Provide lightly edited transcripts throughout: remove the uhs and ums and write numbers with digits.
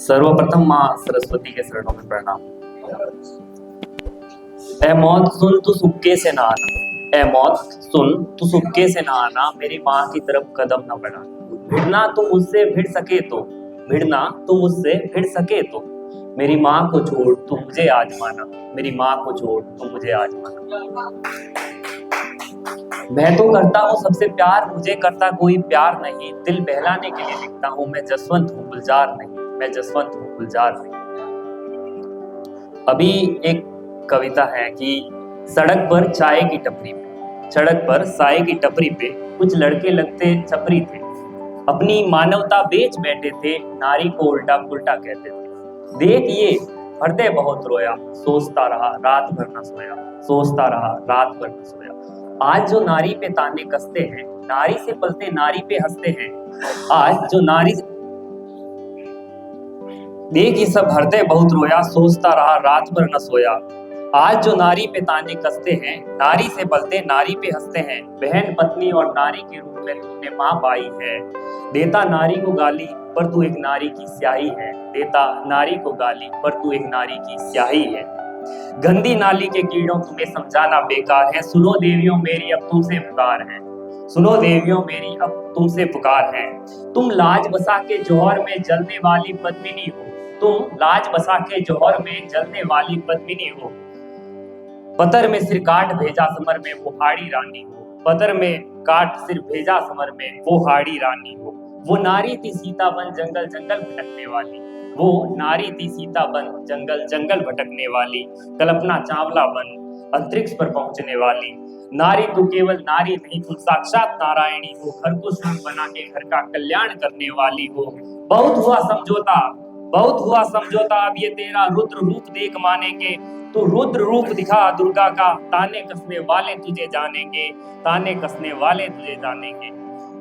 सर्वप्रथम माँ सरस्वती के चरणों में प्रणाम। ए मौत सुन तू सुक्के से ना आना, ए मौत सुन तू सुक्के से ना आना, मेरी माँ की तरफ कदम न बढ़ाना। भिड़ना तो मुझसे भिड़ सके तो, भिड़ना तो मुझसे भिड़ सके तो, मेरी माँ को छोड़ तू मुझे आजमाना, मेरी माँ को छोड़ तू मुझे आजमाना। मैं तो करता हूँ सबसे प्यार, मुझे करता कोई प्यार नहीं, दिल बहलाने के लिए लिखता हूँ, मैं जसवंत हूँ गुलजार नहीं, मैं जसवंत हूँ गुलजार नहीं। अभी एक कविता है कि सड़क पर चाय की टपरी पे, सड़क पर चाय की टपरी पे कुछ लड़के लगते छपरी थे, अपनी मानवता बेच बैठे थे, नारी को उल्टा पुल्टा कहते थे। देख ये हृदय बहुत रोया, सोचता रहा रात भर न सोया, सोचता रहा रात भर न सोया। आज जो नारी पे ताने कसते हैं, नारी से पलते नारी पे हंसते हैं, आज जो नारी देख ये सब हृदय बहुत रोया, सोचता रहा रात भर न सोया। आज जो नारी पे ताने कसते हैं, नारी से पलते नारी पे हंसते हैं, बहन पत्नी और नारी के रूप में तुमने माँ पाई है। देता नारी को गाली पर तू एक नारी की स्याही है, देता नारी को गाली पर तू एक नारी की स्याही है। गंदी नाली के कीड़ों तुम्हें समझाना बेकार है, सुनो देवियों मेरी अब तुमसे पुकार है, सुनो देवियों मेरी अब तुमसे पुकार है। तुम लाज बसा के जौहर में जलने वाली पद्मिनी हो, तुम लाज बसा के जौहर में जलने वाली पद्मिनी हो। पतर में सिर काट भेजा समर में वो हाड़ी रानी हो, पतर में काट सिर भेजा समर में वो हाड़ी रानी हो। वो नारी थी सीता बन जंगल जंगल भटकने वाली, वो नारी थी सीता बन जंगल जंगल भटकने वाली, कल्पना चावला बन अंतरिक्ष पर पहुंचने वाली। नारी तो केवल नारी नहीं, तुम साक्षात नारायणी हो, घर को सुख बना के घर का कल्याण करने वाली हो। बहुत हुआ समझौता, बहुत हुआ समझौता, अब ये तेरा रुद्र रूप देख मानेंगे, तो रुद्र रूप दिखा दुर्गा का, ताने कसने वाले तुझे जानेंगे, ताने कसने वाले तुझे जानेंगे।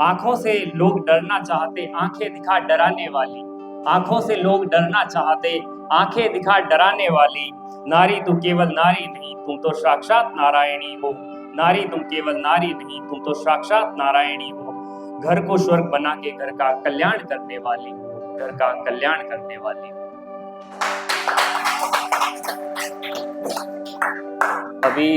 आंखों से लोग डरना चाहते, आंखें दिखा डराने वाली, आंखों से लोग डरना चाहते, आंखें दिखा डराने वाली। नारी तो केवल नारी नहीं, तुम तो साक्षात नारायणी हो, नारी तुम केवल नारी नहीं, तुम तो साक्षात नारायणी हो। घर को स्वर्ग बना के घर का कल्याण करने वाली हो, घर का कल्याण करने वाली हो। अभी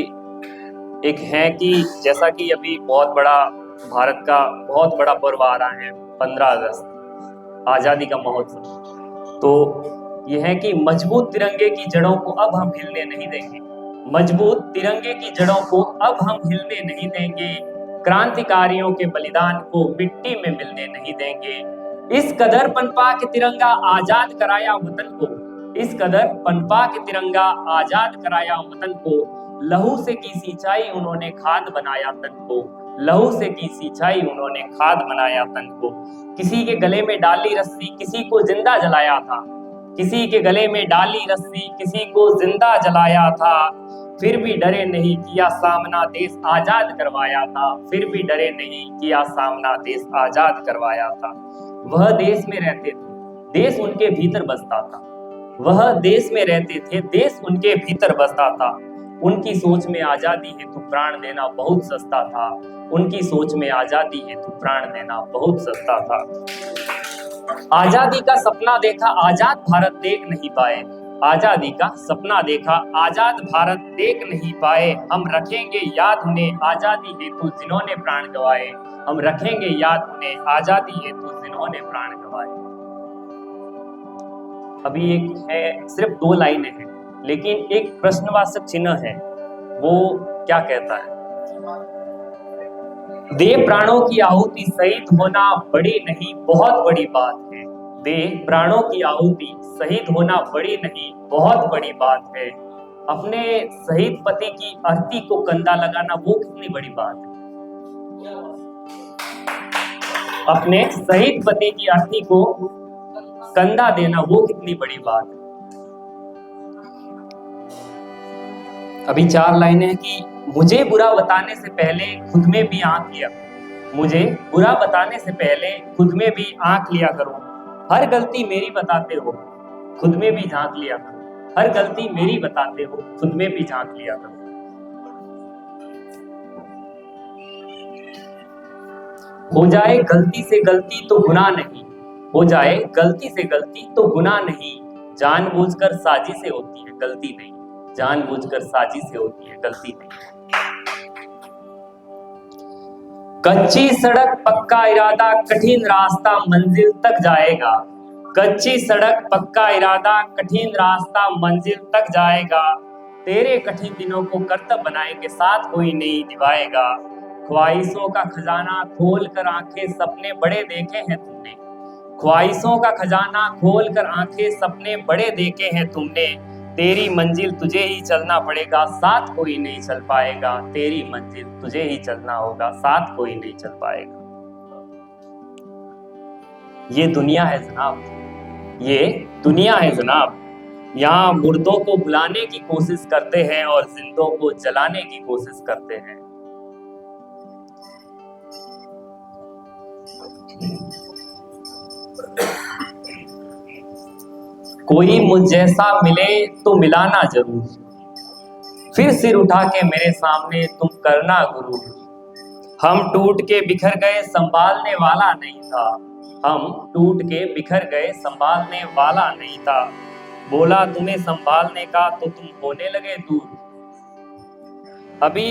एक है कि जैसा कि अभी बहुत बड़ा भारत का बहुत बड़ा पर्व आ रहा है 15 अगस्त, आजादी का महोत्सव। तो यह है कि मजबूत तिरंगे की जड़ों को अब हम हिलने नहीं देंगे, मजबूत तिरंगे की जड़ों को अब हम हिलने नहीं देंगे, क्रांतिकारियों के बलिदान को मिट्टी में मिलने नहीं देंगे। इस कदर पनपा के तिरंगा आजाद कराया वतन को, इस कदर पनपा के तिरंगा आजाद कराया वतन को, लहू से की सिंचाई उन्होंने खाद बनाया तन को, लहू से की सिंचाई उन्होंने खाद बनाया तन को। किसी के गले में डाली रस्सी किसी को जिंदा जलाया था, किसी के गले में डाली रस्सी किसी को जिंदा जलाया था, फिर भी डरे नहीं किया सामना देश आजाद करवाया था, फिर भी डरे नहीं किया सामना देश आजाद करवाया था। वह देश में रहते थे, देश उनके भीतर बसता था, वह देश में रहते थे, देश उनके भीतर बसता था। उनकी सोच में आजादी हेतु प्राण देना बहुत सस्ता था, उनकी सोच में आजादी हेतु प्राण देना बहुत सस्ता था। आजादी का सपना देखा आजाद भारत देख नहीं पाए, आजादी का सपना देखा आजाद भारत देख नहीं पाए। हम रखेंगे याद उन्हें आजादी हेतु जिन्होंने प्राण गंवाए, हम रखेंगे याद उन्हें आजादी हेतु जिन्होंने प्राण गंवाए। अभी एक है, सिर्फ 2 लाइनें हैं, लेकिन एक प्रश्नवाचक चिन्ह है। वो क्या कहता है? दे प्राणों की आहुति शहीद होना बड़ी नहीं बहुत बड़ी बात है, दे प्राणों की आहुति शहीद होना बड़ी नहीं बहुत बड़ी बात है। अपने शहीद पति की अर्थी को कंधा लगाना वो कितनी बड़ी बात है, अपने शहीद पति की अर्थी को कंधा देना वो कितनी बड़ी बात है। अभी 4 लाइनें हैं कि मुझे बुरा बताने से पहले खुद में भी आंख लिया, मुझे बुरा बताने से पहले खुद में भी आंख लिया करो, हर गलती मेरी बताते हो खुद में भी झांक लिया करो, हर गलती मेरी बताते हो खुद में भी झांक लिया करो। हो जाए गलती से गलती तो गुनाह नहीं, हो जाए गलती से गलती तो गुनाह नहीं, जानबूझकर साजिश से होती है गलती नहीं, जानबूझकर साजिश से होती है गलती नहीं। कच्ची सड़क पक्का इरादा, कठिन रास्ता मंजिल तक जाएगा। कच्ची सड़क पक्का इरादा, कठिन रास्ता मंजिल तक जाएगा। तेरे कठिन दिनों को करतब बनाएंगे, साथ कोई नहीं निभाएगा। ख्वाहिशों का खजाना खोल कर आंखें, सपने बड़े देखे हैं तुमने। ख्वाहिशों का खजाना खोल कर आंखें, सपने बड़े देखे हैं तुमने। तेरी मंजिल तुझे ही चलना पड़ेगा, साथ कोई नहीं चल पाएगा। तेरी मंजिल तुझे ही चलना होगा, साथ कोई नहीं चल पाएगा। ये दुनिया है जनाब, ये दुनिया है जनाब। यहाँ मुर्दों को बुलाने की कोशिश करते हैं और जिंदों को जलाने की कोशिश करते हैं। कोई मुझ जैसा मिले तो मिलाना जरूर, फिर सिर उठा के मेरे सामने तुम करना गुरु। हम टूट के बिखर गए, संभालने वाला नहीं था। हम टूट के बिखर गए, संभालने वाला नहीं था। बोला तुम्हें संभालने का तो तुम होने लगे दूर। अभी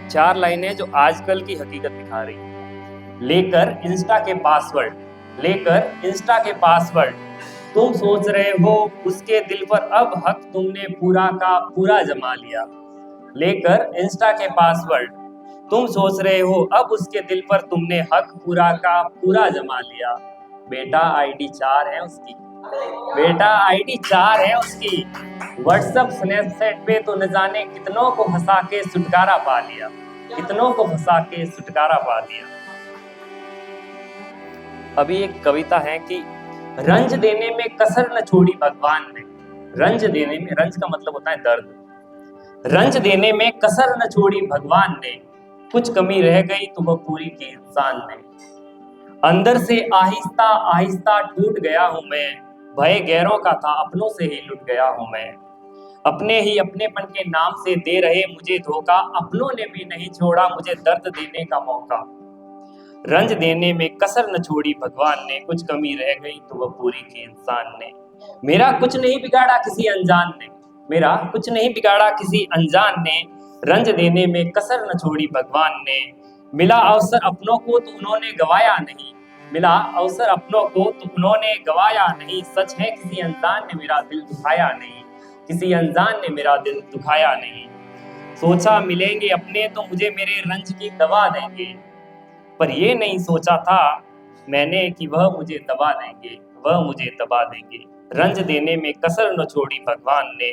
4 लाइनें जो आजकल की हकीकत दिखा रही है। लेकर इंस्टा के पासवर्ड, लेकर इंस्टा के पासवर्ड, तुम सोच रहे हो उसके दिल पर अब हक तुमने पूरा का पूरा जमा लिया। लेकर इंस्टा के पासवर्ड, तुम सोच रहे हो अब उसके दिल पर तुमने हक पूरा का पूरा जमा लिया। बेटा आईडी 4 है उसकी, बेटा आईडी 4 है उसकी। व्हाट्सएप स्नैपचैट पे तो न जाने कितनों को फंसा के छुटकारा पा लिया, कितनों को फंसा के छुटकारा पा लिया। अभी एक कविता है कि रंज देने में कसर न छोड़ी भगवान ने। रंज देने में, रंज का मतलब होता है दर्द। रंज देने में कसर न छोड़ी भगवान ने, कुछ कमी रह गई तो वह पूरी की इंसान ने। अंदर से आहिस्ता आहिस्ता टूट गया हूं मैं, भय गैरों का था अपनों से ही लुट गया हूं मैं। अपने ही अपनेपन के नाम से दे रहे मुझे धोखा, अपनों ने भी नहीं छोड़ा मुझे दर्द देने का मौका। रंज देने में कसर न छोड़ी भगवान ने, कुछ कमी रह गई तो वह पूरी की इंसान ने। मेरा कुछ नहीं बिगाड़ा किसी अनजान ने, मेरा कुछ नहीं बिगाड़ा किसी अनजान ने। रंज देने में कसर न छोड़ी भगवान ने। मिला अवसर अपनों को तो उन्होंने गवाया नहीं, मिला अवसर अपनों को तो उन्होंने गवाया नहीं। सच है किसी अनजान ने मेरा दिल दुखाया नहीं, किसी अनजान ने मेरा दिल दुखाया नहीं। सोचा मिलेंगे अपने तो मुझे मेरे रंज की दवा देंगे, पर ये नहीं सोचा था मैंने कि वह मुझे दबा देंगे, वह मुझे दबा देंगे। रंज देने में कसर न छोड़ी भगवान ने।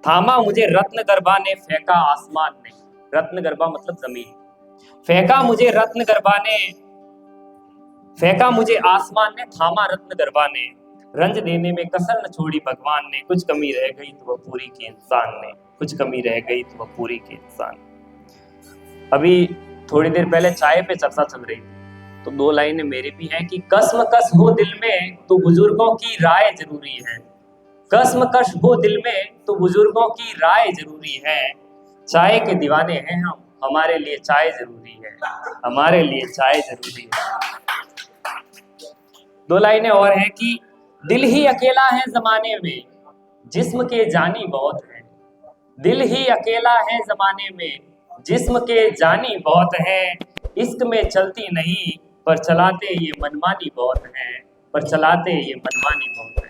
थामा मुझे रत्न गर्भा ने, फेंका आसमान ने। रत्न गर्भा मतलब जमीन। फेंका मुझे रत्न गर्भा ने, फेंका मुझे आसमान ने, थामा रत्न गर्भा ने। रंज देने में कसर न छोड़ी भगवान ने, कुछ कमी रह गई तो वह पूरी की इंसान ने, कुछ कमी रह गई तो वह पूरी की इंसान। अभी थोड़ी देर पहले चाय पे चर्चा चल रही थी तो 2 लाइनें मेरी भी हैं कि कसमकस हो दिल में तो बुजुर्गों की राय जरूरी है। कसमकस हो दिल में तो बुजुर्गों की राय जरूरी है। चाय के दीवाने हैं हम, हमारे लिए चाय जरूरी है, हमारे लिए चाय जरूरी है। 2 लाइनें और हैं कि दिल ही अकेला है जमाने में, जिस्म के जानी बहुत है। दिल ही अकेला है जमाने में, जिस्म के जानी बहुत हैं। इश्क में चलती नहीं पर चलाते ये मनमानी बहुत हैं, पर चलाते ये मनमानी बहुत।